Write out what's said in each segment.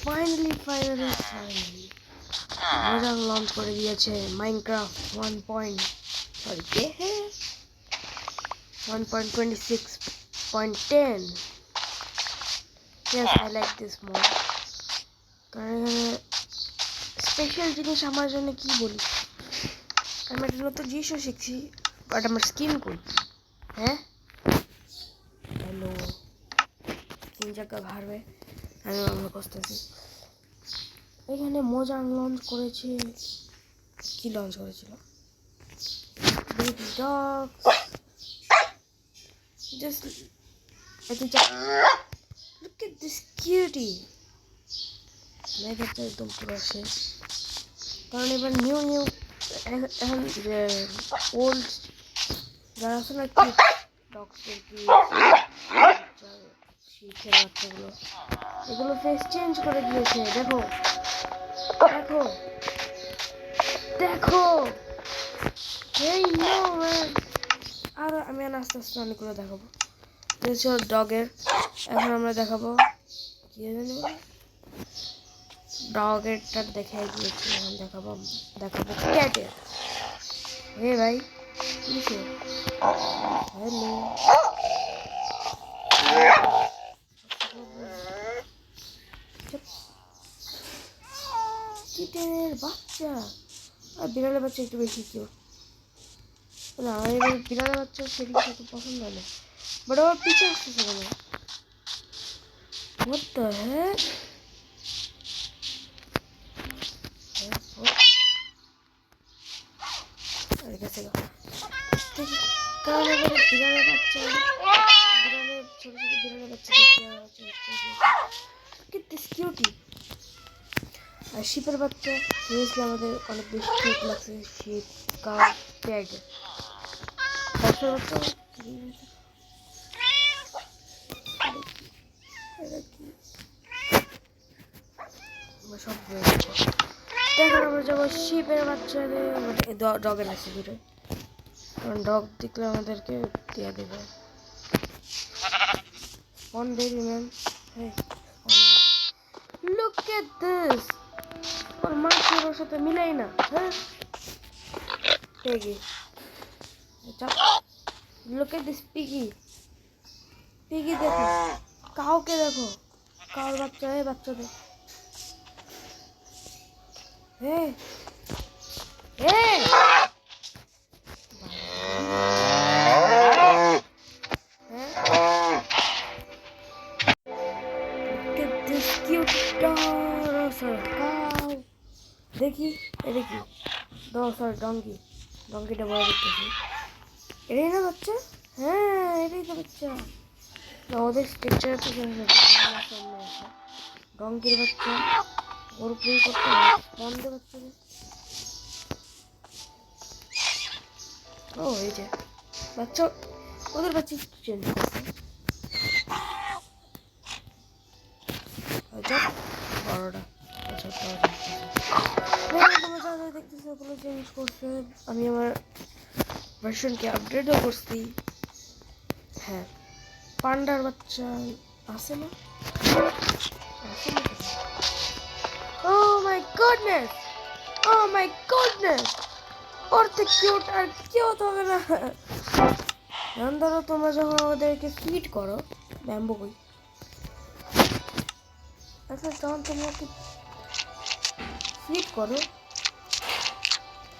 Finally মজা launch করে দিয়েছে Minecraft 1.26.10। Yes, I like this mod. কারণ এখানে স্পেশাল জিনিস আমার জন্য কি বলি, আমি একটা নতুন জিনিসও শিখছি, বাট আমার স্কিন কই? হ্যাঁ, হ্যালো, স্কিন জায়গা ভারবে, আমি আমরা করতেছি। এখানে মজা লঞ্চ করেছে, কি লঞ্চ করেছিল? Baby dogs. Just look at this cutie. মেঘাটা একদম পুরো শেষ, কারণ এবার নিউ এখন ওল্ড যারা আছে না কি ডগসের কি শিখের বাচ্চাগুলো, এগুলো ফেস চেঞ্জ করে দিয়েছে। দেখো দেখো দেখো, এই নো ম্যান। আর আমি আস্তে আস্তে অনেকগুলো দেখাবো। ডগের এখন আমরা দেখাবো কি জানি ডগেরটা দেখাই দিয়েছি, এখন দেখাবো ক্যাটের। হে ভাই কিসে, হ্যালো, কিটেনের বাচ্চা আর বিড়ালের বাচ্চা একটু বেশি কিউট না। আমার এবার বিড়ালের বাচ্চা সেদিকে একটু পছন্দ হলো, বাট আমার পিছে আসতেছে কেন? What the heck? আরে গেছে গা, কারণ এবার বিড়ালের বাচ্চা, বিড়ালের ছোট ছোট বিড়ালের বাচ্চা দেখতে কিউটি। আর শিপের বাচ্চা সিরিয়াসলি আমাদের অনেক বেশি কিউট লাগছে। শিপ, কাউ, প্যাগ, বাচ্চার বাচ্চা সব দেখেন। আমরা যাবো শিপের বাচ্চাদের, ডগের আছে দূরে, কারণ ডগ দেখলে আমাদেরকে দিয়ে দেবে। One baby man. Hey. Look at this. और मार्केट और साथ मिलाई ना, हैं? Piggy. Look at this piggy. Piggy देखो, काऊ के देखो, काऊ बच्चा है, बच्चा दे। Hey. Hey. দেখি এটা কি ডঙ্কিটা বড় দেখতেছি। এটাই না বাচ্চা? হ্যাঁ এটাই তো বাচ্চা। না ওদের স্ট্রাকচার তো সামনে আছে, ডঙ্কির বাচ্চা ওর প্লে করতে বন্ধ বাচ্চা। ও এই যে বাচ্চা, ওদের বাচ্চা চেঞ্জ করছে। আচ্ছা বড়টা দেখতেছি ওগুলো চেঞ্জ করছে। আমি আমার ভার্সনকে আপডেটও করছি। হ্যাঁ পান্ডার বাচ্চা আছে না? ও মাই গডনেস, ও মাই গডনেস, ওর থেকে কিউট আর কেউ তো হবে না। ধরো তোমরা যখন ওদেরকে ফিড করো, ব্যাম্বু কই, আচ্ছা তখন তোমরা কি ফিড করো,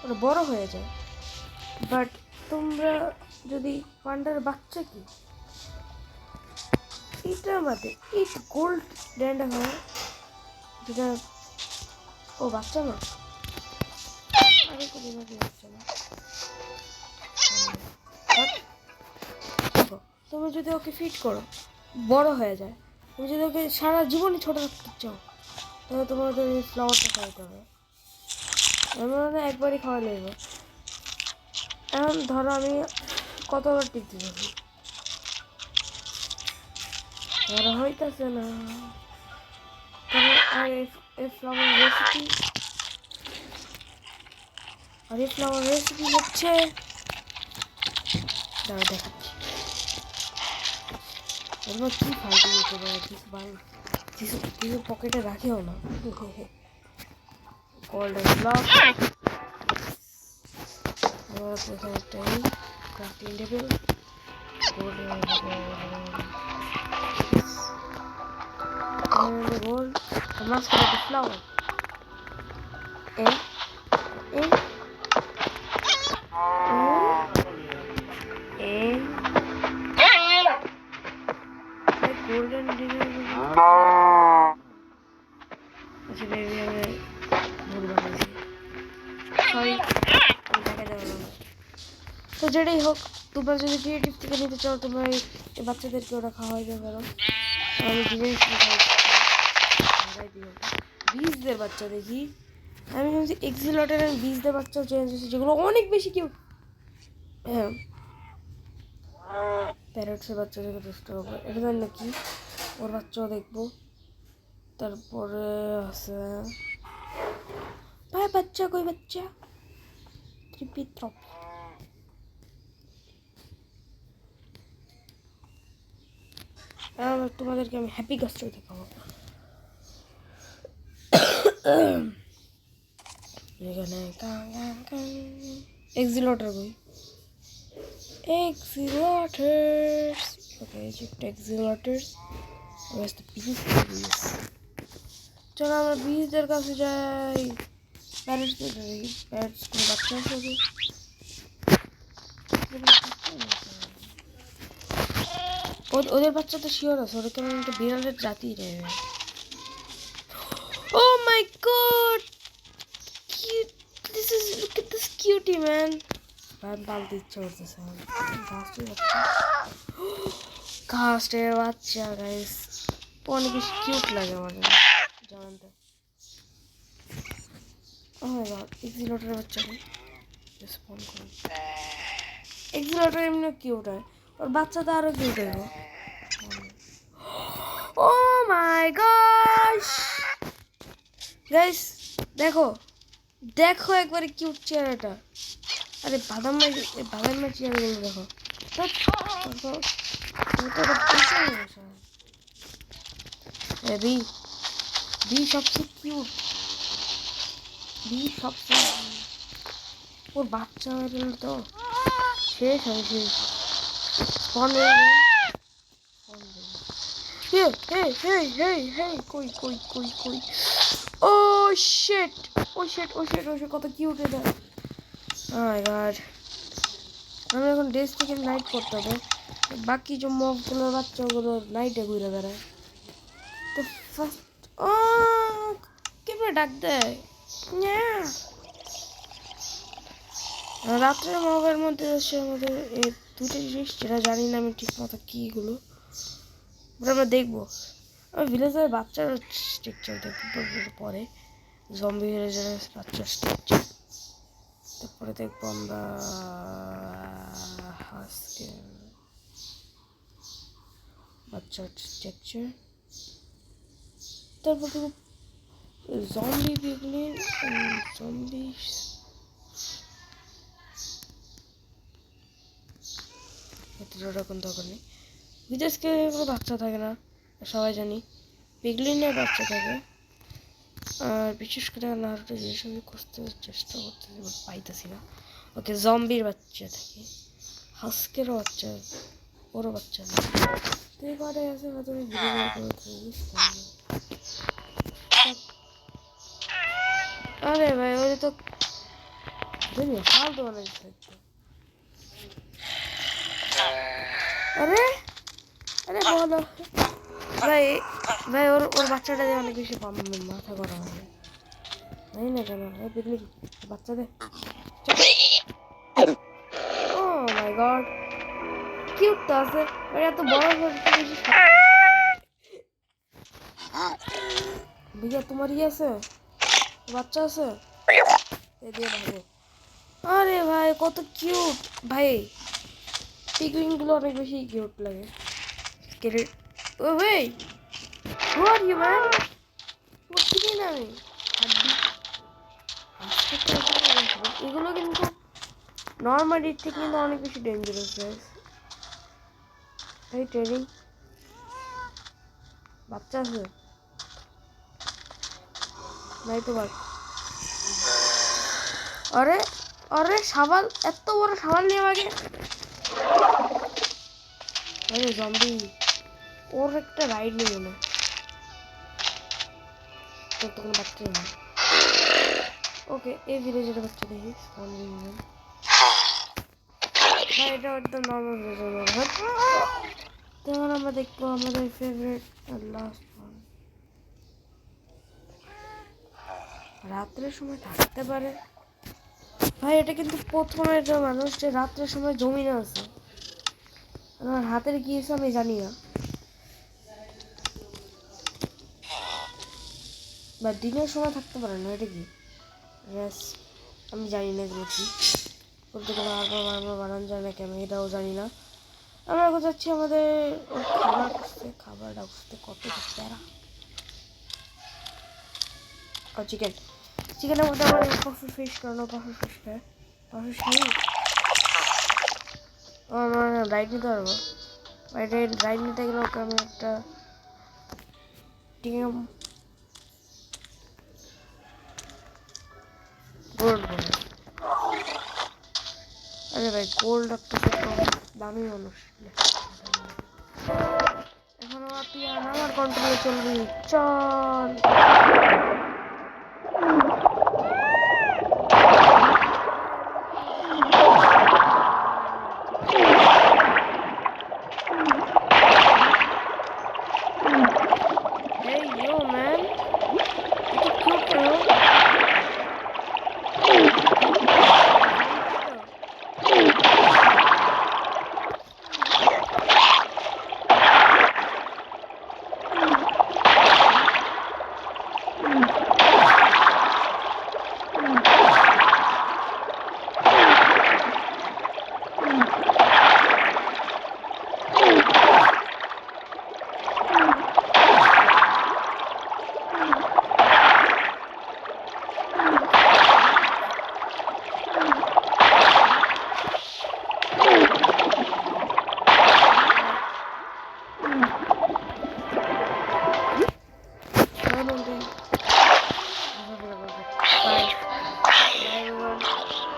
ওরা বড় হয়ে যায়। বাট তোমরা যদি পান্ডার বাচ্চা কি এটার মধ্যে এই গোল্ড ড্যান্ডা হয় যেটা, ও বাচ্চা না, আরে কোনো বাচ্চা না। তুমি যদি ওকে ফিট করো বড় হয়ে যায়, তুমি যদি ওকে সারা জীবনই ছোট রাখতে চাও, তাহলে তোমার ওদের ফ্লাওয়ারটা খাওয়াতে হবে। এমন একবারই খাওয়া লাগবে। এখন ধরো আমি কতবার টিপতে যাবো, ধরো হইতেছে না। আর এই ফ্লাওয়ার রেসিপি হচ্ছে, দাঁড়া দেখাচ্ছি। এবার কি ফালতু দিতে পারে, কিছু কিছু পকেটে রাখেও না। গোল্ডেন ব্লক, এখানে একটা ক্রাফটিং টেবিল, গোল্ড, মাঝখানে একটা ফ্লাওয়ার। গোল্ডেন আচ্ছা বেবি আমি ভুল বানাইছি, সরি, দেখা যাবে না। তো যেটাই হোক, তোমরা যদি ক্রিয়েটিভ থেকে নিতে চাও তোমরা এই বাচ্চাদেরকে ওরা খাওয়াইতে পারো। আমি ডিজাইন বীজদের বাচ্চা দেখি, আমি ভাবছি এক্সিলটের বীজদের বাচ্চাও চেঞ্জ হয়েছে যেগুলো অনেক বেশি কিউট। হ্যাঁ, প্যারটসের বাচ্চা দেখে চেষ্টা করবো, এটা জানি না কি, ওর বাচ্চাও দেখবো। তারপরে আছে ভাই বাচ্চা, কই বাচ্চা, ত্রিপি ত্রপি। তোমাদেরকে আমি হ্যাপি গাস্ট্রো দেখাবো। এখানে এক্সিলটার বই, এক্সিলটার্স, ওকে এক্সিলটার্স। চলো আমরা বীজদের কাছে যাই। প্যারেন্টসদের যাই, প্যারেন্টস কোনো বাচ্চা আছে? ওদের বাচ্চা তো শিওর আছে, ওরা কেমন একটা বিড়ালের জাতি রে। Oh my god, cute, this is, look at this cutie man. পালতে ইচ্ছা করতেছে ঘাসের বাচ্চা গাইস, অনেক বেশি কিউট লাগে আমার জানেন তো। ও মাই গড, এক্সিলটারের বাচ্চা স্পন করুন। এক্সিলটার এমনি কিউট হয়, ওর বাচ্চা তো আরো কিউট হবে। ও মাই গশ গাইস, দেখো দেখো একবারে কিউট চেহারাটা। আরে বাদাম চেহারাগুলো দেখো। বি বি সবচেয়ে কিউট, বি সবচেয়ে, ওর বাচ্চা হয়ে গেল তো শেষ হয়, শেষ। কই ও শিট, কত কিউট এটা। ও মাই গড, আমি এখন ডেস থেকে নাইট করতে হবে, বাকি যে মবগুলোর বাচ্চাগুলো নাইটে ঘুরে বেড়ায়। তো ফার্স্ট ও কেমন ডাক দেয় রাত্রের মবের মধ্যে হচ্ছে আমাদের এই দুটো জিনিস যেটা জানি না আমি ঠিক মতো কীগুলো, আমরা দেখবো। আমি ভিলেজের বাচ্চার স্ট্রাকচার দেখবো পরে, জম্বি ভিলেজের বাচ্চার স্ট্রাকচার, তারপরে দেখবো আমরা বাচ্চার স্ট্রাকচার, তারপর দেখবো জম্বি পিগলিন, জম্বি এরকম দরকার নেই। বিদেশকে কোনো বাচ্চা থাকে না সবাই জানি, পিগলিনের বাচ্চা থাকে। আর বিশেষ করে নারুটো যেসব খুঁজতে চেষ্টা করতেছি বাট পাইতেছি না। ওকে জম্বির বাচ্চা থাকে, হাস্কেরও বাচ্চা, ওরও বাচ্চা নেই। তুই কটা আছে তুমি ভিডিও করে। আরে ভাই ওই তো ফালতু বানাইছে। আরে আরে বলো ভাই, ভাই ওর বাচ্চাটা দিয়ে অনেক বেশি মাথা করা হবে, জানি না কেন। পিকনিক বাচ্চা দে। ও মাই গড, কিউট তো আছে, এত বড় বেশি। ভাইয়া তোমার আছে বাচ্চা আছে? আরে ভাই কত কিউট ভাই, পিগলিনগুলো অনেক বেশি কিউট লাগে। ও ভাই হু আর ইউ ম্যান, চিনি না আমি। এগুলো কিন্তু নর্মাল এর থেকে কিন্তু অনেক বেশি ডেঞ্জারাস গাইস। এই ট্রেনিং বাচ্চা আছে, নাই তো বাঘ। আরে আরে সাবাল, এত বড় সাবাল নিয়ে আমাকে। আরে জম্বি, ওর একটা রাইড নেই মনে, তোর তো কোনো বাচ্চাই নেই। ওকে, এই ভিলেজের বাচ্চা দেখি ভাই, এটা একদম নর্মাল ভিলেজের। তখন আমরা দেখবো আমাদের ফেভারিট লাস্ট ওয়ান। রাত্রের সময় থাকতে পারে ভাই, এটা কিন্তু প্রথমের যে মানুষ যে রাত্রের সময় জমিনে আছে, আমার হাতের কি হয়েছে আমি জানি না, বা দিনের সময় থাকতে পারে না, এটা কি রেস আমি জানি না এগুলো কি বলতে গেলে। আরবার বানানো যায় না কেন এটাও জানি না। আমরা এখন যাচ্ছি আমাদের খাবার খুঁজতে, খাবারটা খুঁজতে কত প্যারা। চিকেন, চিকেনের মধ্যে আমার পারফেক্ট ফিশ করানো, পারফেক্ট ফিশ খায়, পারফেক্ট খাই। আমার রাইড নিতে পারবো, রাইড নিতে গেলে ওকে আমি একটা টিম গোল্ড বলে। আরে ভাই গোল্ড একটা দামি মানুষ, এখন আমার কন্ট্রোলে চলবি, চল। Hey yo man, itu cute bro.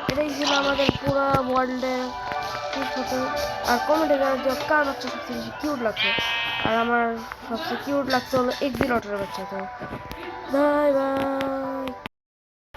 এটাই ছিল আমাদের পুরো ওয়ার্ল্ডের ফটো। আর কমেন্টে যে কার বাচ্চা সবচেয়ে বেশি কিউট লাগছে, আর আমার সবচেয়ে কিউট লাগছে হলো একদিন অটোর বাচ্চা। তো বাই বাই।